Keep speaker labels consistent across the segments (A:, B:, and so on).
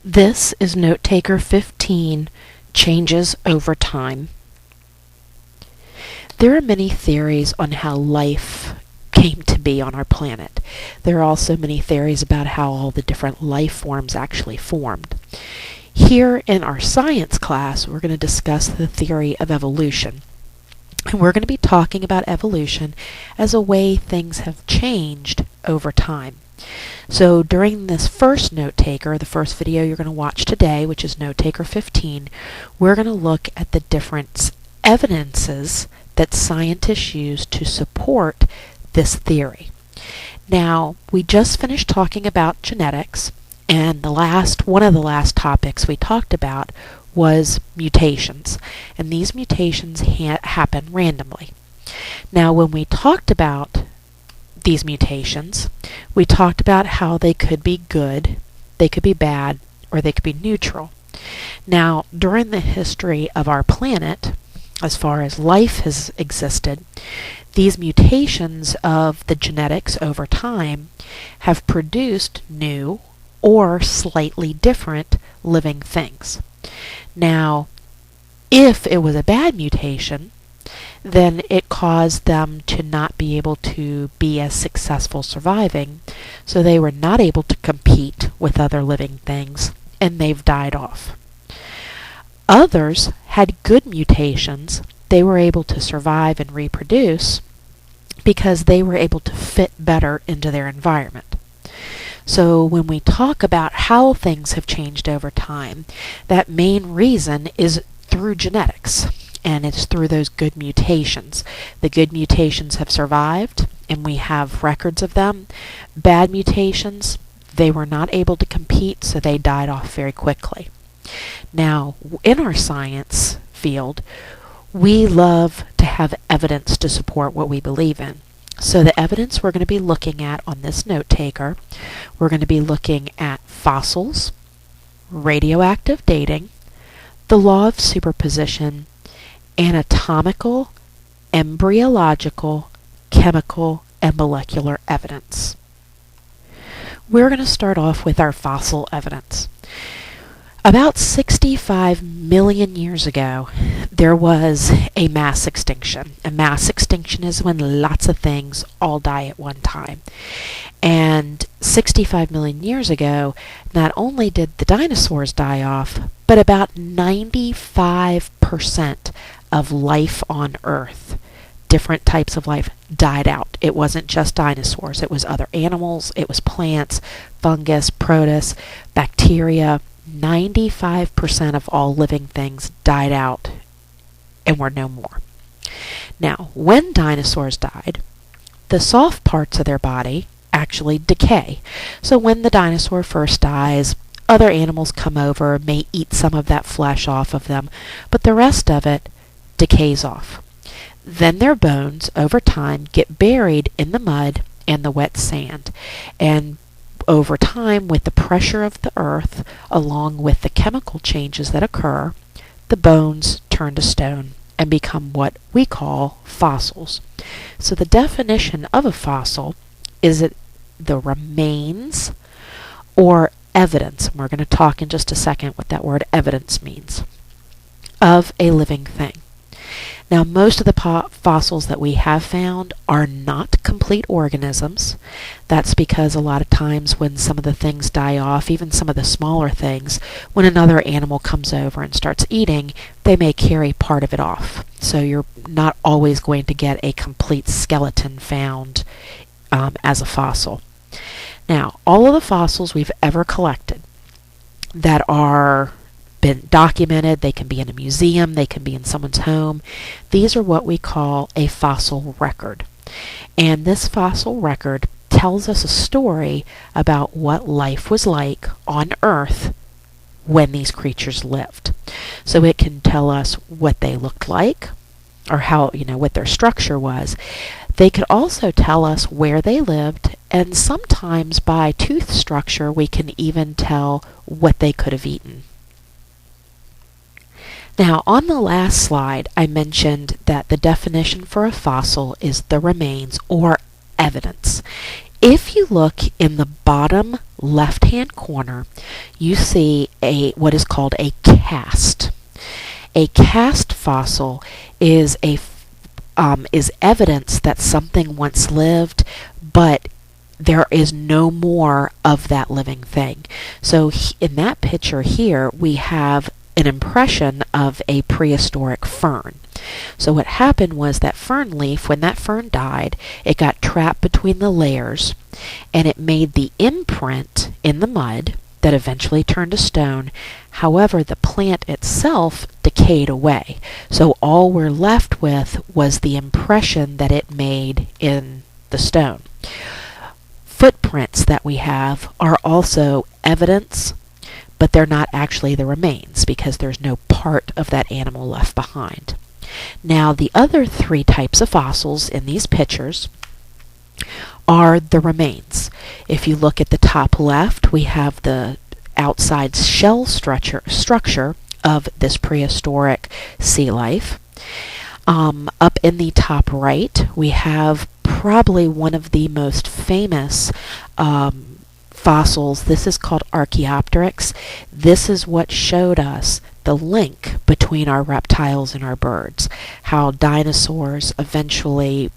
A: This is Note Taker 15, Changes Over Time. There are many theories on how life came to be on our planet. There are also many theories about how all the different life forms actually formed. Here in our science class, we're going to discuss the theory of evolution. And we're going to be talking about evolution as a way things have changed over time. So during this first note taker, the first video you're going to watch today, which is Note Taker 15, we're going to look at the different evidences that scientists use to support this theory. Now, we just finished talking about genetics, and one of the last topics we talked about was mutations, and these mutations happen randomly. Now, when we talked about these mutations, we talked about how they could be good, they could be bad, or they could be neutral. Now, during the history of our planet, as far as life has existed, these mutations of the genetics over time have produced new or slightly different living things. Now, if it was a bad mutation, then it caused them to not be able to be as successful surviving, so they were not able to compete with other living things, and they've died off. Others had good mutations. They were able to survive and reproduce because they were able to fit better into their environment. So when we talk about how things have changed over time, that main reason is through genetics. And it's through those good mutations. The good mutations have survived, and we have records of them. Bad mutations, they were not able to compete, so they died off very quickly. Now, in our science field, we love to have evidence to support what we believe in. So the evidence we're going to be looking at on this note taker, we're going to be looking at fossils, radioactive dating, the law of superposition, anatomical, embryological, chemical, and molecular evidence. We're going to start off with our fossil evidence. About 65 million years ago, there was a mass extinction. A mass extinction is when lots of things all die at one time. And 65 million years ago, not only did the dinosaurs die off, but about 95% of life on Earth, different types of life, died out. It wasn't just dinosaurs. It was other animals. It was plants, fungus, protists, bacteria. 95% of all living things died out and were no more. Now, when dinosaurs died, the soft parts of their body actually decay. So when the dinosaur first dies, other animals come over, may eat some of that flesh off of them, but the rest of it decays off. Then their bones, over time, get buried in the mud and the wet sand. And over time, with the pressure of the earth, along with the chemical changes that occur, the bones turn to stone and become what we call fossils. So the definition of a fossil is the remains or evidence, and we're going to talk in just a second what that word evidence means, of a living thing. Now, most of the fossils that we have found are not complete organisms. That's because a lot of times when some of the things die off, even some of the smaller things, when another animal comes over and starts eating, they may carry part of it off. So you're not always going to get a complete skeleton found as a fossil. Now, all of the fossils we've ever collected that are been documented, they can be in a museum, they can be in someone's home. These are what we call a fossil record. And this fossil record tells us a story about what life was like on Earth when these creatures lived. So it can tell us what they looked like, or how, what their structure was. They could also tell us where they lived, and sometimes by tooth structure we can even tell what they could have eaten. Now, on the last slide, I mentioned that the definition for a fossil is the remains or evidence. If you look in the bottom left-hand corner, you see what is called a cast. A cast fossil is evidence that something once lived, but there is no more of that living thing. So in that picture here, we have an impression of a prehistoric fern. So what happened was that fern leaf, when that fern died, it got trapped between the layers, and it made the imprint in the mud that eventually turned to stone. However, the plant itself decayed away. So all we're left with was the impression that it made in the stone. Footprints that we have are also evidence, but they're not actually the remains because there's no part of that animal left behind. Now, the other three types of fossils in these pictures are the remains. If you look at the top left, we have the outside shell structure of this prehistoric sea life. Up in the top right, we have probably one of the most famous fossils. This is called Archaeopteryx. This is what showed us the link between our reptiles and our birds, how dinosaurs eventually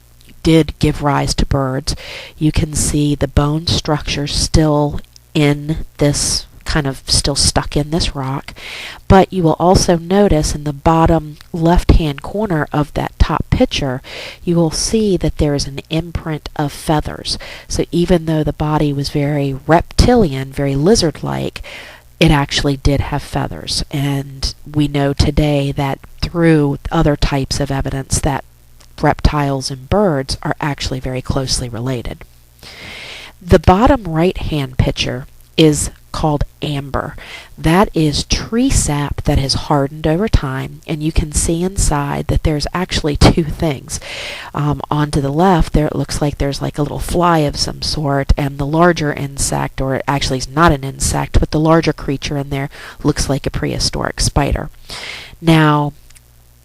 A: did give rise to birds. You can see the bone structure still in this, kind of still stuck in this rock, but you will also notice in the bottom left-hand corner of that top picture, you will see that there is an imprint of feathers. So even though the body was very reptilian, very lizard-like, it actually did have feathers. And we know today that through other types of evidence that reptiles and birds are actually very closely related. The bottom right-hand picture is called amber. That is tree sap that has hardened over time, and you can see inside that there's actually two things. On to the left there, it looks like there's like a little fly of some sort, and the larger insect, or it actually is not an insect, but the larger creature in there looks like a prehistoric spider. Now,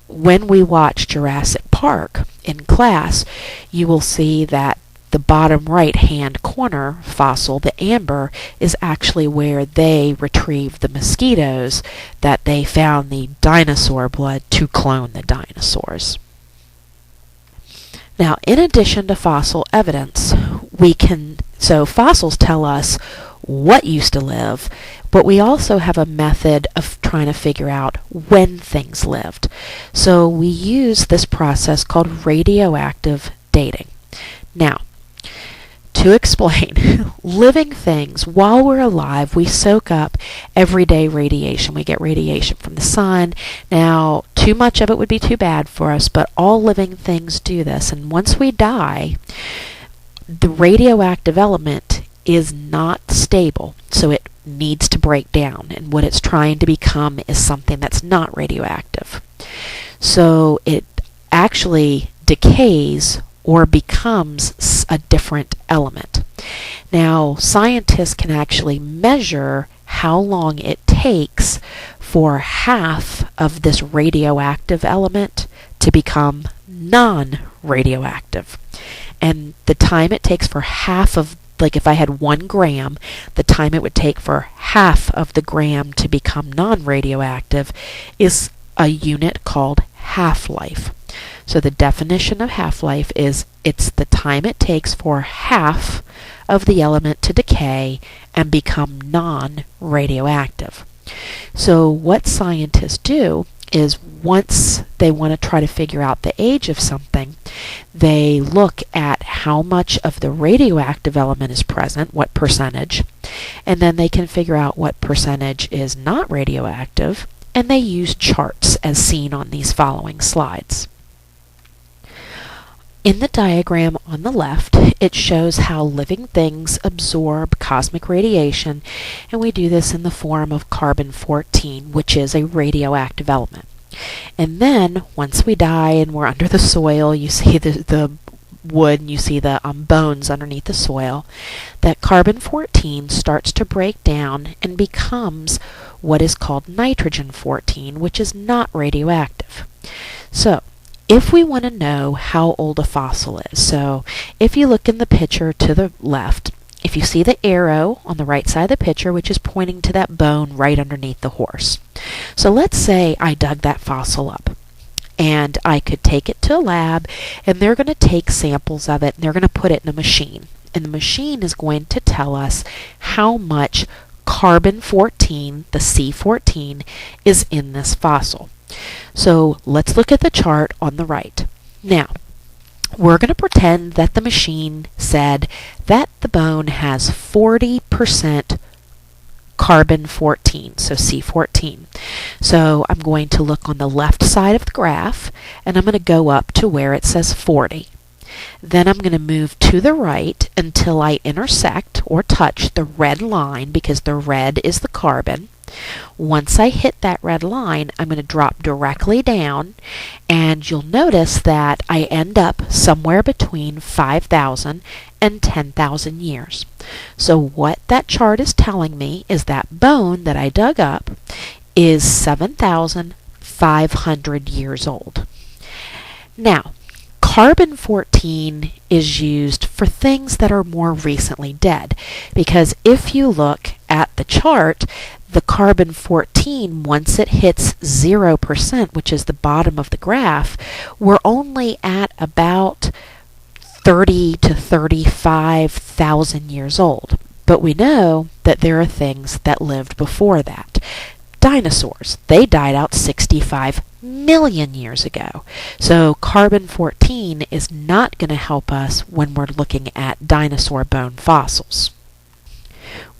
A: when we watch Jurassic Park in class, you will see that the bottom right-hand corner fossil, the amber, is actually where they retrieved the mosquitoes that they found the dinosaur blood to clone the dinosaurs. Now, in addition to fossil evidence, so fossils tell us what used to live, but we also have a method of trying to figure out when things lived. So we use this process called radioactive dating. Now, to explain, living things, while we're alive, we soak up everyday radiation. We get radiation from the sun. Now, too much of it would be too bad for us, but all living things do this. And once we die, the radioactive element is not stable, so it needs to break down. And what it's trying to become is something that's not radioactive. So it actually decays or becomes a different element. Now, scientists can actually measure how long it takes for half of this radioactive element to become non-radioactive. And the time it takes for half of, like if I had 1 gram, the time it would take for half of the gram to become non-radioactive is a unit called half-life. So the definition of half-life is it's the time it takes for half of the element to decay and become non-radioactive. So what scientists do is once they want to try to figure out the age of something, they look at how much of the radioactive element is present, what percentage, and then they can figure out what percentage is not radioactive, and they use charts as seen on these following slides. In the diagram on the left, it shows how living things absorb cosmic radiation, and we do this in the form of carbon-14, which is a radioactive element. And then, once we die and we're under the soil, you see the wood and you see the bones underneath the soil, that carbon-14 starts to break down and becomes what is called nitrogen-14, which is not radioactive. So, if we want to know how old a fossil is, so if you look in the picture to the left, if you see the arrow on the right side of the picture, which is pointing to that bone right underneath the horse. So let's say I dug that fossil up, and I could take it to a lab, and they're going to take samples of it, and they're going to put it in a machine. And the machine is going to tell us how much carbon-14, the C14, is in this fossil. So let's look at the chart on the right. Now, we're going to pretend that the machine said that the bone has 40% carbon-14, so C14. So I'm going to look on the left side of the graph, and I'm going to go up to where it says 40. Then I'm going to move to the right until I intersect or touch the red line, because the red is the carbon. Once I hit that red line, I'm going to drop directly down, and you'll notice that I end up somewhere between 5,000 and 10,000 years. So what that chart is telling me is that bone that I dug up is 7,500 years old. Now, carbon-14 is used for things that are more recently dead, because if you look at the chart, the carbon-14, once it hits 0%, which is the bottom of the graph, we're only at about 30 to 35,000 years old. But we know that there are things that lived before that. Dinosaurs, they died out 65 million years ago. So carbon-14 is not going to help us when we're looking at dinosaur bone fossils.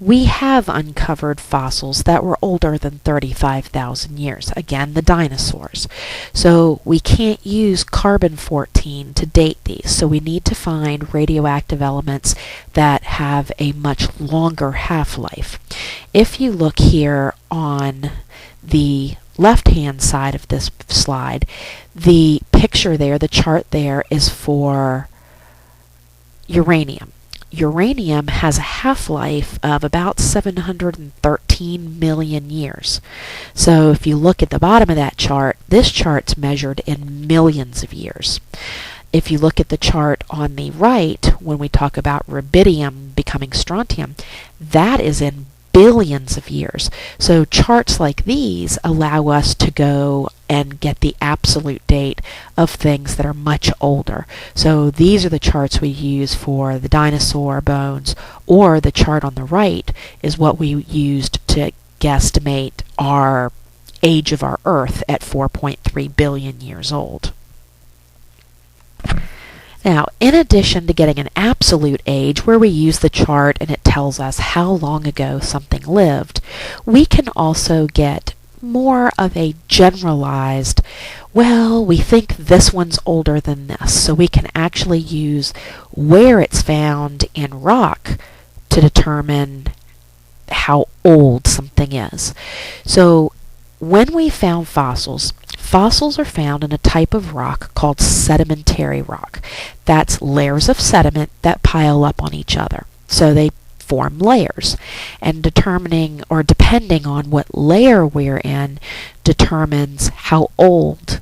A: We have uncovered fossils that were older than 35,000 years, again the dinosaurs. So we can't use carbon-14 to date these, so we need to find radioactive elements that have a much longer half-life. If you look here on the left-hand side of this slide, the picture there, the chart there, is for uranium. Uranium has a half-life of about 713 million years. So if you look at the bottom of that chart, this chart's measured in millions of years. If you look at the chart on the right, when we talk about rubidium becoming strontium, that is in billions of years. So charts like these allow us to go and get the absolute date of things that are much older. So these are the charts we use for the dinosaur bones, or the chart on the right is what we used to guesstimate our age of our Earth at 4.3 billion years old. Now, in addition to getting an absolute age where we use the chart and it tells us how long ago something lived, we can also get more of a generalized, well, we think this one's older than this. So we can actually use where it's found in rock to determine how old something is. So when we found fossils, fossils are found in a type of rock called sedimentary rock. That's layers of sediment that pile up on each other. So they form layers, and determining or depending on what layer we're in determines how old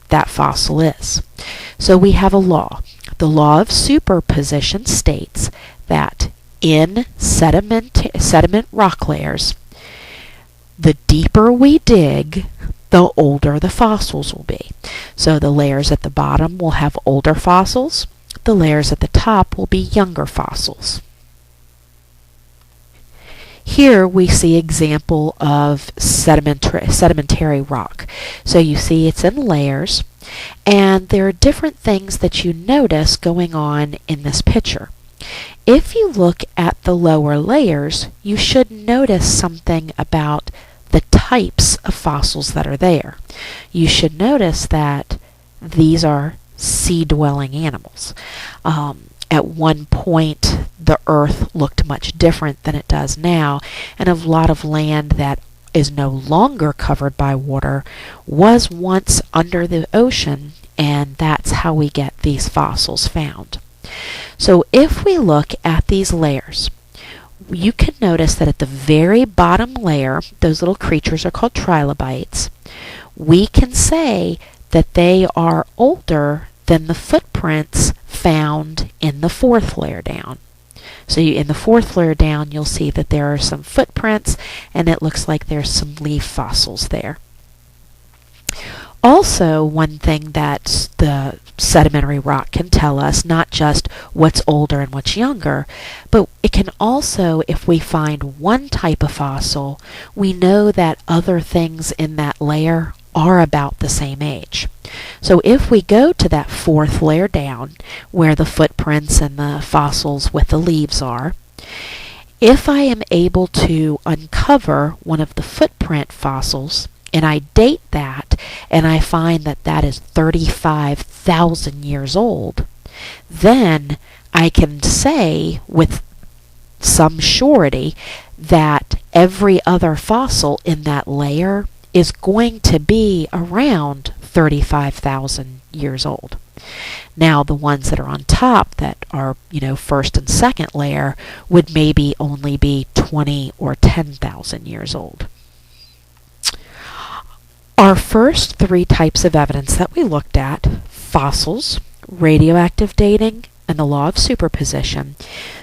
A: that fossil is. So we have a law. The law of superposition states that in sediment rock layers, the deeper we dig, the older the fossils will be. So the layers at the bottom will have older fossils. The layers at the top will be younger fossils. Here we see example of sedimentary rock. So you see it's in layers, and there are different things that you notice going on in this picture. If you look at the lower layers, you should notice something about the types of fossils that are there. You should notice that these are sea-dwelling animals. At one point, the Earth looked much different than it does now, and a lot of land that is no longer covered by water was once under the ocean, and that's how we get these fossils found. So if we look at these layers, you can notice that at the very bottom layer, those little creatures are called trilobites. We can say that they are older than the footprints found in the fourth layer down. So in the fourth layer down, you'll see that there are some footprints, and it looks like there's some leaf fossils there. Also, one thing that the sedimentary rock can tell us, not just what's older and what's younger, but it can also, if we find one type of fossil, we know that other things in that layer are about the same age. So if we go to that fourth layer down, where the footprints and the fossils with the leaves are, if I am able to uncover one of the footprint fossils, and I date that, and I find that that is 35,000 years old, then I can say with some surety that every other fossil in that layer is going to be around 35,000 years old. Now, the ones that are on top that are, first and second layer would maybe only be 20 or 10,000 years old. Our first three types of evidence that we looked at, fossils, radioactive dating, and the law of superposition,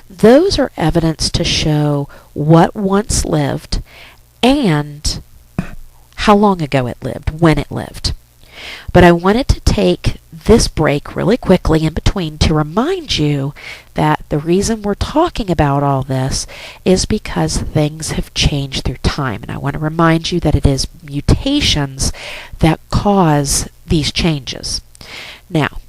A: those are evidence to show what once lived and how long ago it lived, when it lived. But I wanted to take this break really quickly in between to remind you that the reason we're talking about all this is because things have changed through time. And I want to remind you that it is mutations that cause these changes. Now,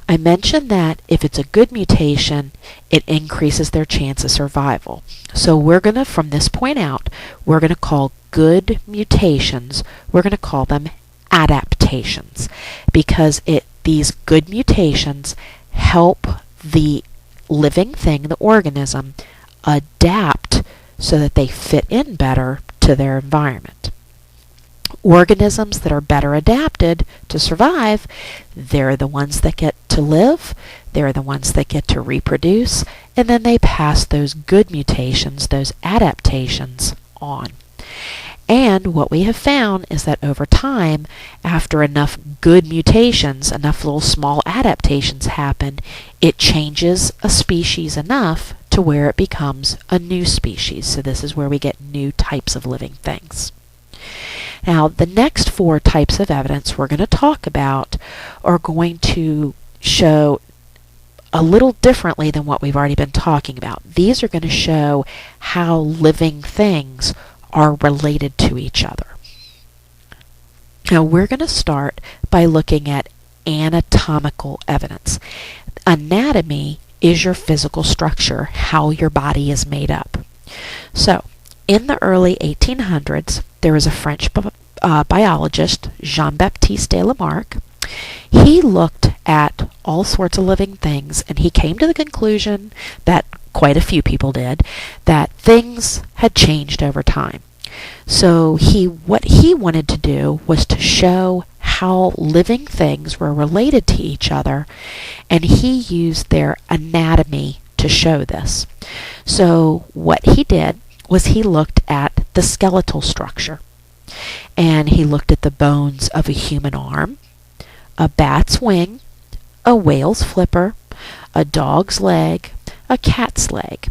A: I mentioned that if it's a good mutation, it increases their chance of survival. So we're going to, from this point out, we're going to call good mutations, we're going to call them adaptations, because these good mutations help the living thing, the organism, adapt so that they fit in better to their environment. Organisms that are better adapted to survive, they're the ones that get to live, they're the ones that get to reproduce, and then they pass those good mutations, those adaptations on. And what we have found is that over time, after enough good mutations, enough little small adaptations happen, it changes a species enough to where it becomes a new species. So this is where we get new types of living things. Now, the next four types of evidence we're going to talk about are going to show a little differently than what we've already been talking about. These are going to show how living things are related to each other. Now, we're going to start by looking at anatomical evidence. Anatomy is your physical structure, how your body is made up. So, in the early 1800s, there was a French biologist, Jean-Baptiste de Lamarck. He looked at all sorts of living things, and he came to the conclusion that quite a few people did, that things had changed over time. So what he wanted to do was to show how living things were related to each other, and he used their anatomy to show this. So what he did was he looked at the skeletal structure, and he looked at the bones of a human arm, a bat's wing, a whale's flipper, a dog's leg, a cat's leg.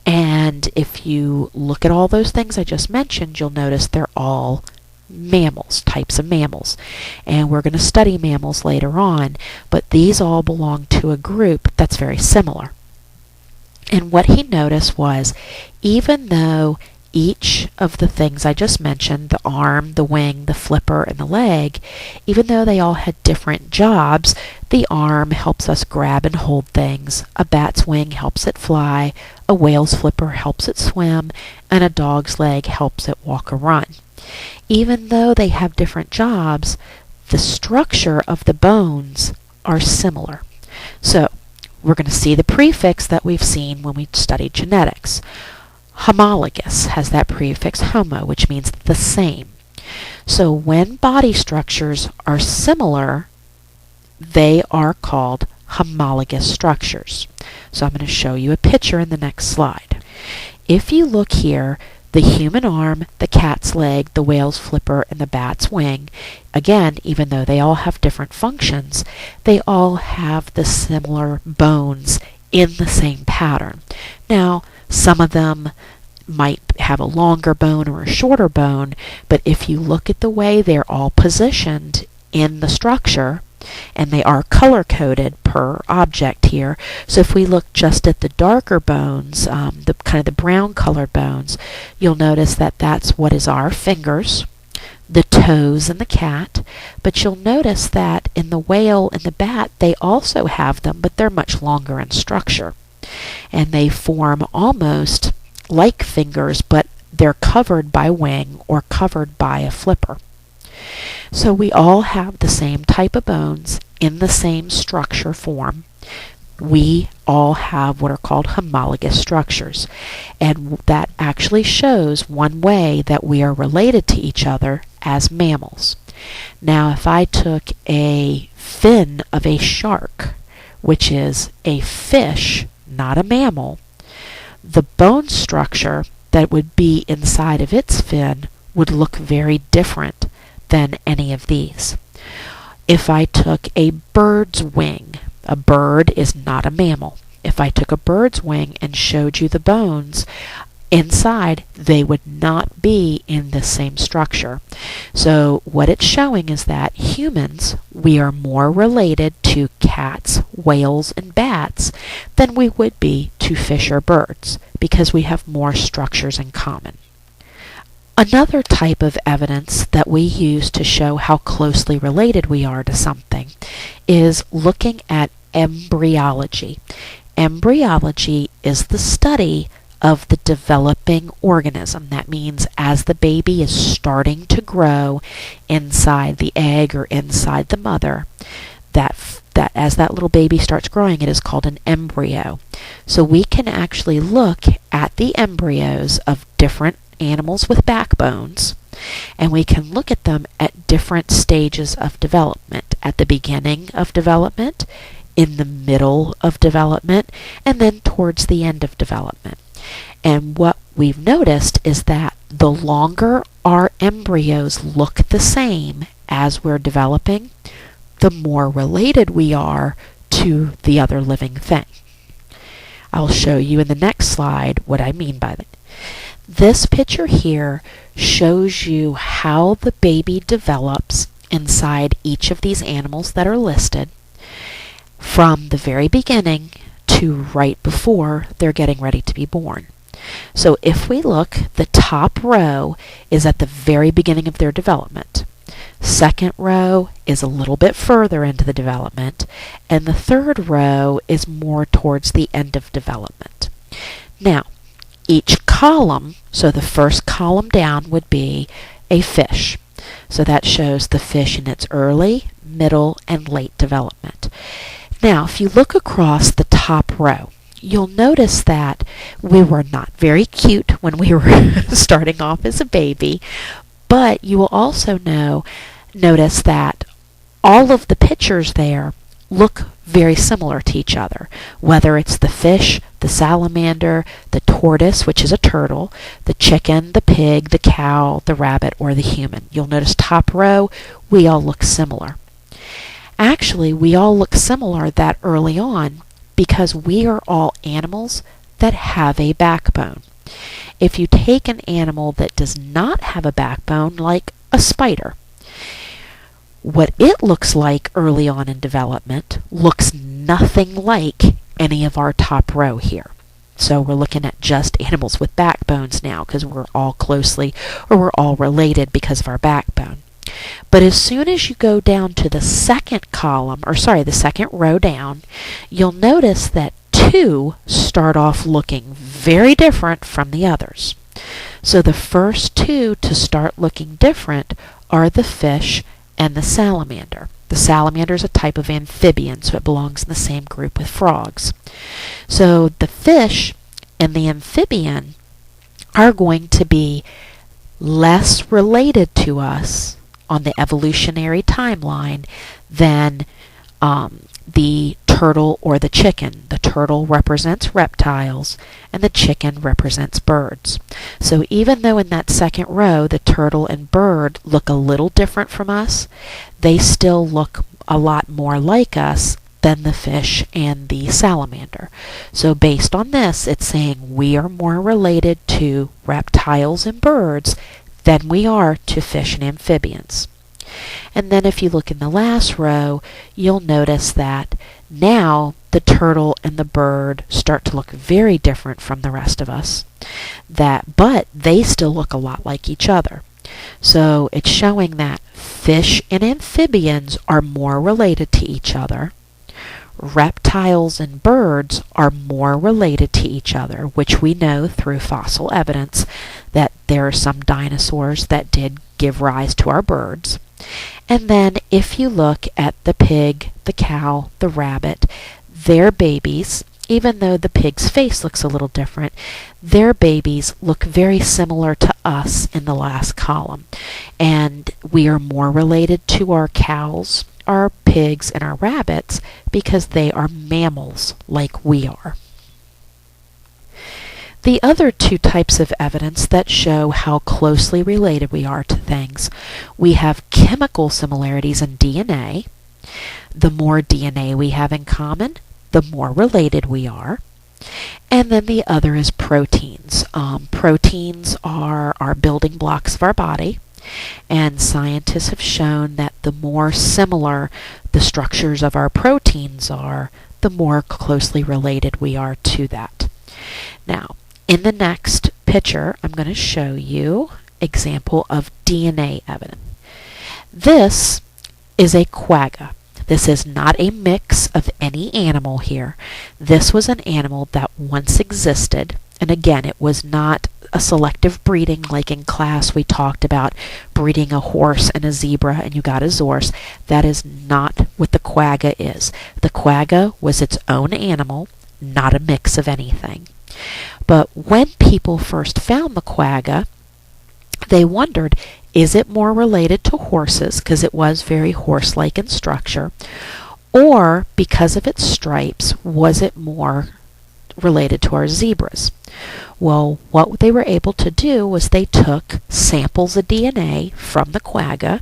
A: And if you look at all those things I just mentioned, you'll notice they're all mammals, types of mammals. And we're going to study mammals later on, but these all belong to a group that's very similar. And what he noticed was, even though each of the things I just mentioned, the arm, the wing, the flipper, and the leg, even though they all had different jobs, the arm helps us grab and hold things, a bat's wing helps it fly, a whale's flipper helps it swim, and a dog's leg helps it walk or run. Even though they have different jobs, the structure of the bones are similar. So, we're going to see the prefix that we've seen when we studied genetics. Homologous has that prefix homo, which means the same. So when body structures are similar, they are called homologous structures. So I'm going to show you a picture in the next slide. If you look here, the human arm, the cat's leg, the whale's flipper, and the bat's wing, again, even though they all have different functions, they all have the similar bones in the same pattern. Now, some of them might have a longer bone or a shorter bone, but if you look at the way they're all positioned in the structure, and they are color-coded per object here. So if we look just at the darker bones, the kind of the brown-colored bones, you'll notice that that's what is our fingers, the toes in the cat, but you'll notice that in the whale and the bat, they also have them, but they're much longer in structure. And they form almost like fingers, but they're covered by wing or covered by a flipper. So we all have the same type of bones in the same structure form. We all have what are called homologous structures, and that actually shows one way that we are related to each other as mammals. Now, if I took a fin of a shark, which is a fish, not a mammal, the bone structure that would be inside of its fin would look very different than any of these. If I took a bird's wing, a bird is not a mammal. If I took a bird's wing and showed you the bones inside, they would not be in the same structure. So what it's showing is that humans, we are more related to cats, whales, and bats than we would be to fish or birds because we have more structures in common. Another type of evidence that we use to show how closely related we are to something is looking at embryology. Embryology is the study of the developing organism. That means as the baby is starting to grow inside the egg or inside the mother, that as that little baby starts growing, it is called an embryo. So we can actually look at the embryos of different animals with backbones, and we can look at them at different stages of development, at the beginning of development, in the middle of development, and then towards the end of development. And what we've noticed is that the longer our embryos look the same as we're developing, the more related we are to the other living thing. I'll show you in the next slide what I mean by that. This picture here shows you how the baby develops inside each of these animals that are listed from the very beginning to right before they're getting ready to be born. So if we look, the top row is at the very beginning of their development. Second row is a little bit further into the development, and the third row is more towards the end of development. Now, each column, so the first column down would be a fish. So that shows the fish in its early, middle, and late development. Now, if you look across the top row, you'll notice that we were not very cute when we were starting off as a baby, but you will also notice that all of the pictures there look very similar to each other, whether it's the fish, the salamander, the tortoise, which is a turtle, the chicken, the pig, the cow, the rabbit, or the human. You'll notice top row, we all look similar. Actually, we all look similar that early on because we are all animals that have a backbone. If you take an animal that does not have a backbone, like a spider, what it looks like early on in development looks nothing like any of our top row here. So we're looking at just animals with backbones now because we're all closely or we're all related because of our backbone. But as soon as you go down to the second column, the second row down, you'll notice that two start off looking very different from the others. So the first two to start looking different are the fish and the salamander. The salamander is a type of amphibian, so it belongs in the same group with frogs. So the fish and the amphibian are going to be less related to us on the evolutionary timeline than the turtle or the chicken. The turtle represents reptiles and the chicken represents birds. So even though in that second row the turtle and bird look a little different from us, they still look a lot more like us than the fish and the salamander. So based on this, it's saying we are more related to reptiles and birds than we are to fish and amphibians. And then if you look in the last row, you'll notice that now the turtle and the bird start to look very different from the rest of us, but they still look a lot like each other. So it's showing that fish and amphibians are more related to each other. Reptiles and birds are more related to each other, which we know through fossil evidence that there are some dinosaurs that did give rise to our birds. And then if you look at the pig, the cow, the rabbit, their babies, even though the pig's face looks a little different, their babies look very similar to us in the last column. And we are more related to our cows, our pigs, and our rabbits because they are mammals like we are. The other two types of evidence that show how closely related we are to things, we have chemical similarities in DNA. The more DNA we have in common, the more related we are. And then the other is proteins. Proteins are our building blocks of our body, and scientists have shown that the more similar the structures of our proteins are, the more closely related we are to that. Now, in the next picture, I'm going to show you an example of DNA evidence. This is a quagga. This is not a mix of any animal here. This was an animal that once existed, and again, it was not a selective breeding like in class we talked about breeding a horse and a zebra and you got a zorse. That is not what the quagga is. The quagga was its own animal, not a mix of anything. But when people first found the quagga, they wondered, is it more related to horses, because it was very horse-like in structure, or because of its stripes, was it more related to our zebras? Well, what they were able to do was they took samples of DNA from the quagga,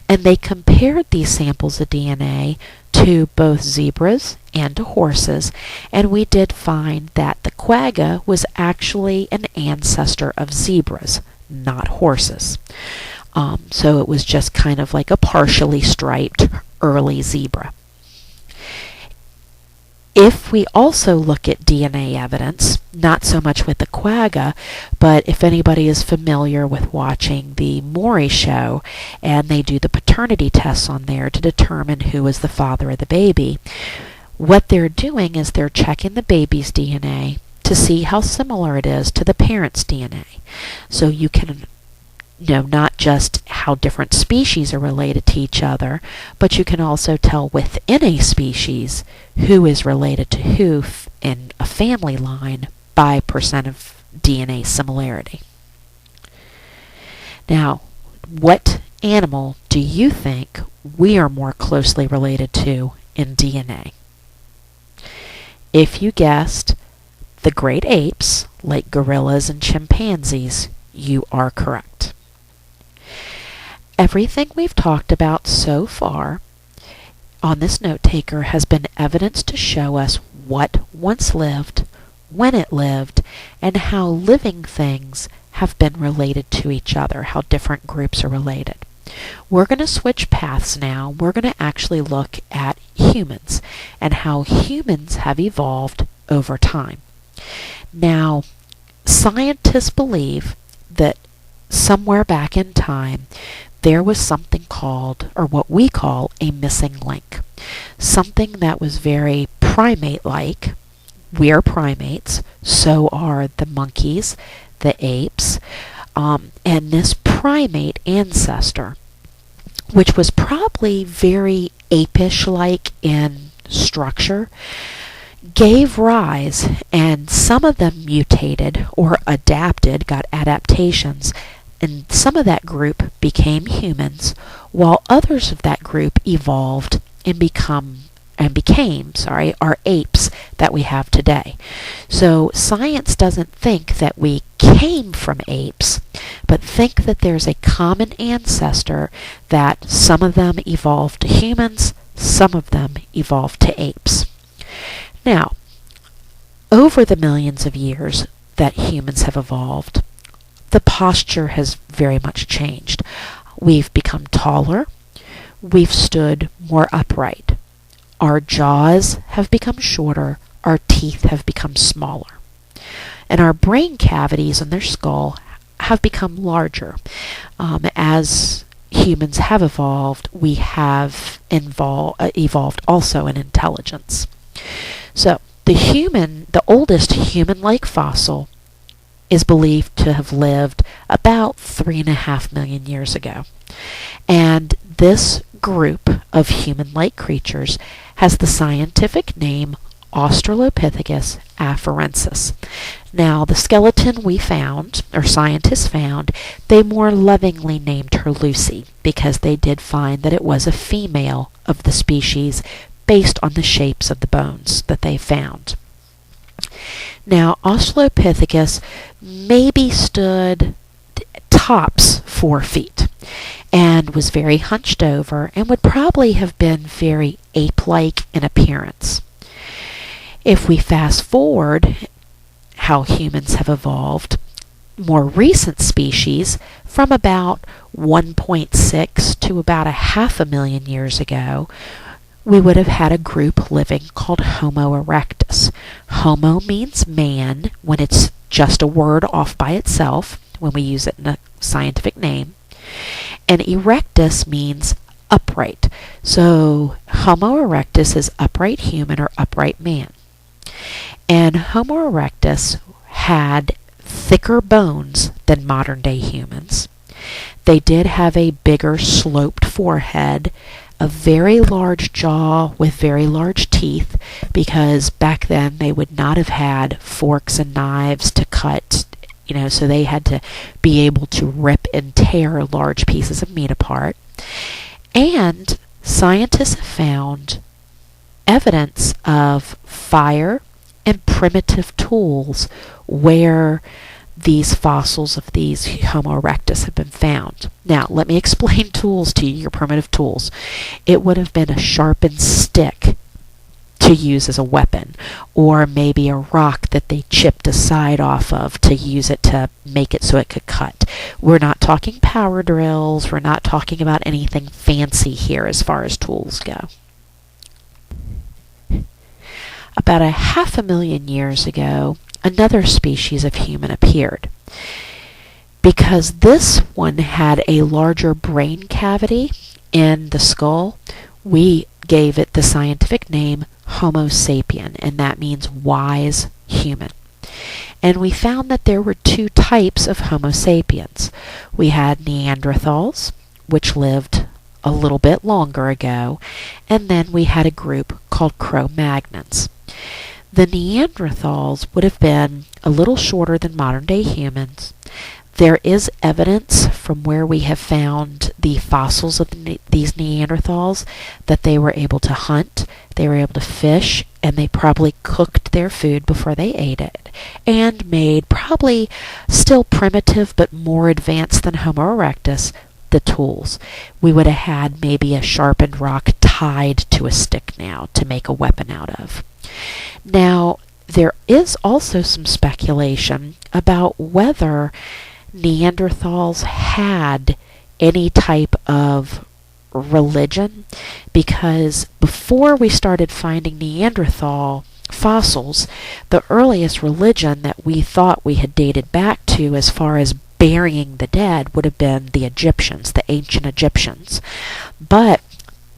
A: and they compared these samples of DNA to both zebras and to horses, and we did find that the quagga was actually an ancestor of zebras, not horses. So it was just kind of like a partially striped early zebra. If we also look at DNA evidence, not so much with the quagga, but if anybody is familiar with watching the Maury show, and they do the paternity tests on there to determine who is the father of the baby, what they're doing is they're checking the baby's DNA to see how similar it is to the parent's DNA. So you can know not just how different species are related to each other, but you can also tell within a species who is related to who in a family line by percent of DNA similarity. Now, what animal do you think we are more closely related to in DNA? If you guessed the great apes, like gorillas and chimpanzees, you are correct. Everything we've talked about so far on this note taker has been evidence to show us what once lived, when it lived, and how living things have been related to each other, how different groups are related. We're going to switch paths now. We're going to actually look at humans and how humans have evolved over time. Now, scientists believe that somewhere back in time, there was something called, or what we call, a missing link. Something that was very primate-like. We are primates, so are the monkeys, the apes, and this primate ancestor, which was probably very apish-like in structure, gave rise, and some of them mutated or adapted, got adaptations, and some of that group became humans, while others of that group evolved and became our apes that we have today. So science doesn't think that we came from apes, but think that there's a common ancestor, that some of them evolved to humans, Some of them evolved to apes. Now, over the millions of years that humans have evolved, the posture has very much changed. We've become taller. We've stood more upright. Our jaws have become shorter. Our teeth have become smaller. And our brain cavities in their skull have become larger. As humans have evolved, we have evolved also in intelligence. So, the oldest human-like fossil is believed to have lived about 3.5 million years ago. And this group of human-like creatures has the scientific name Australopithecus afarensis. Now, the skeleton we found, or scientists found, they more lovingly named her Lucy because they did find that it was a female of the species based on the shapes of the bones that they found. Now, Australopithecus maybe stood tops 4 feet and was very hunched over and would probably have been very ape-like in appearance. If we fast forward how humans have evolved, more recent species from about 1.6 to about 500,000 years ago, we would have had a group living called Homo erectus. Homo means man when it's just a word off by itself, when we use it in a scientific name. And erectus means upright. So Homo erectus is upright human or upright man. And Homo erectus had thicker bones than modern day humans. They did have a bigger sloped forehead, a very large jaw with very large teeth, because back then they would not have had forks and knives to cut, so they had to be able to rip and tear large pieces of meat apart. And scientists have found evidence of fire and primitive tools where these fossils of these Homo erectus have been found. Now, let me explain tools to you, your primitive tools. It would have been a sharpened stick to use as a weapon, or maybe a rock that they chipped a side off of to use it to make it so it could cut. We're not talking power drills. We're not talking about anything fancy here as far as tools go. About 500,000 years ago, another species of human appeared. Because this one had a larger brain cavity in the skull, we gave it the scientific name Homo sapien, and that means wise human. And we found that there were 2 types of Homo sapiens. We had Neanderthals, which lived a little bit longer ago, and then we had a group called Cro-Magnons. The Neanderthals would have been a little shorter than modern-day humans. There is evidence from where we have found the fossils of these Neanderthals that they were able to hunt, they were able to fish, and they probably cooked their food before they ate it, and made probably still primitive but more advanced than Homo erectus the tools. We would have had maybe a sharpened rock tied to a stick now to make a weapon out of. Now, there is also some speculation about whether Neanderthals had any type of religion, because before we started finding Neanderthal fossils, the earliest religion that we thought we had dated back to as far as burying the dead would have been the Egyptians, the ancient Egyptians. But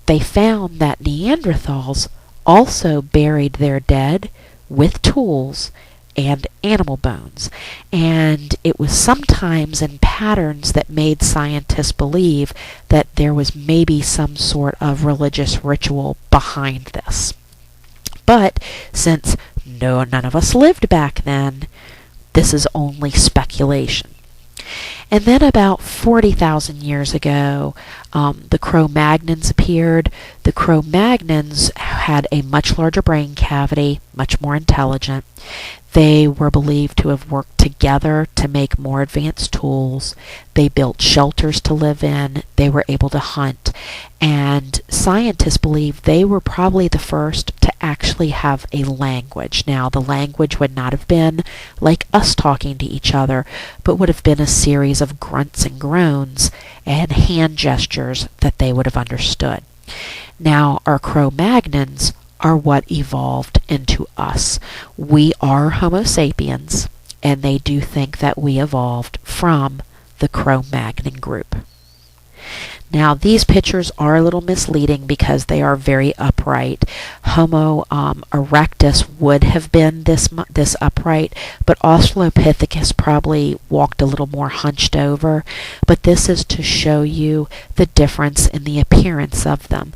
A: they found that Neanderthals also buried their dead with tools and animal bones. And it was sometimes in patterns that made scientists believe that there was maybe some sort of religious ritual behind this. But since none of us lived back then, this is only speculation. And then about 40,000 years ago, the Cro-Magnons appeared. The Cro-Magnons had a much larger brain cavity, much more intelligent. They were believed to have worked together to make more advanced tools. They built shelters to live in. They were able to hunt. And scientists believe they were probably the first to actually have a language. Now, the language would not have been like us talking to each other, but would have been a series of grunts and groans and hand gestures that they would have understood. Now, our Cro-Magnons are what evolved into us. We are Homo sapiens, and they do think that we evolved from the Cro-Magnon group. Now, these pictures are a little misleading because they are very upright. Homo erectus would have been this upright, but Australopithecus probably walked a little more hunched over. But this is to show you the difference in the appearance of them.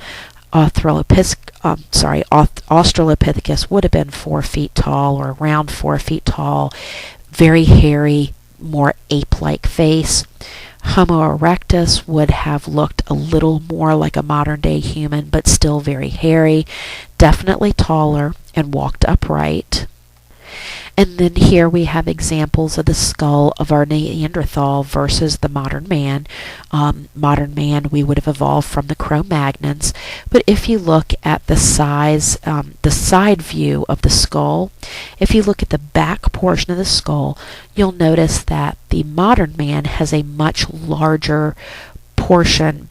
A: Australopithecus would have been 4 feet tall, or around 4 feet tall, very hairy, more ape-like face. Homo erectus would have looked a little more like a modern-day human, but still very hairy, definitely taller, and walked upright. And then here we have examples of the skull of our Neanderthal versus the modern man. Modern man, we would have evolved from the Cro-Magnons. But if you look at the size, the side view of the skull, if you look at the back portion of the skull, you'll notice that the modern man has a much larger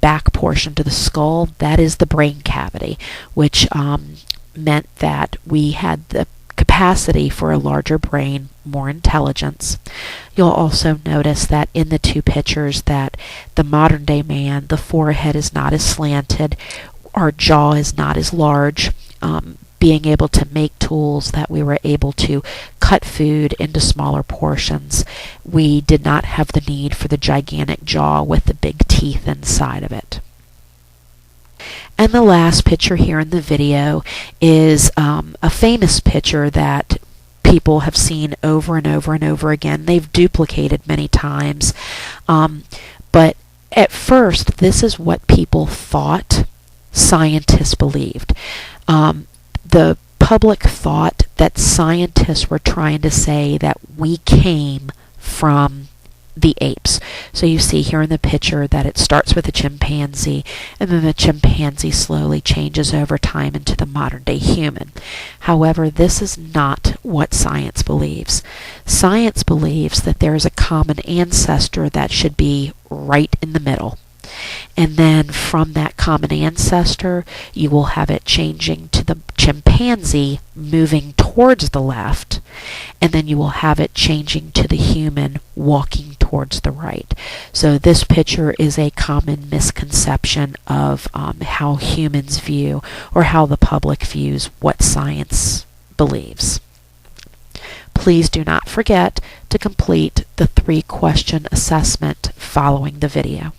A: back portion to the skull. That is the brain cavity, which meant that we had the capacity for a larger brain, more intelligence. You'll also notice that in the two pictures that the modern day man, the forehead is not as slanted, our jaw is not as large, being able to make tools that we were able to cut food into smaller portions. We did not have the need for the gigantic jaw with the big teeth inside of it. And the last picture here in the video is a famous picture that people have seen over and over and over again. They've duplicated many times. But at first, this is what people thought scientists believed. The public thought that scientists were trying to say that we came from the apes. So you see here in the picture that it starts with a chimpanzee, and then the chimpanzee slowly changes over time into the modern day human. However, this is not what science believes. Science believes that there is a common ancestor that should be right in the middle. And then from that common ancestor, you will have it changing to the chimpanzee moving towards the left, and then you will have it changing to the human walking towards the right. So this picture is a common misconception of how humans view, or how the public views, what science believes. Please do not forget to complete the 3-question assessment following the video.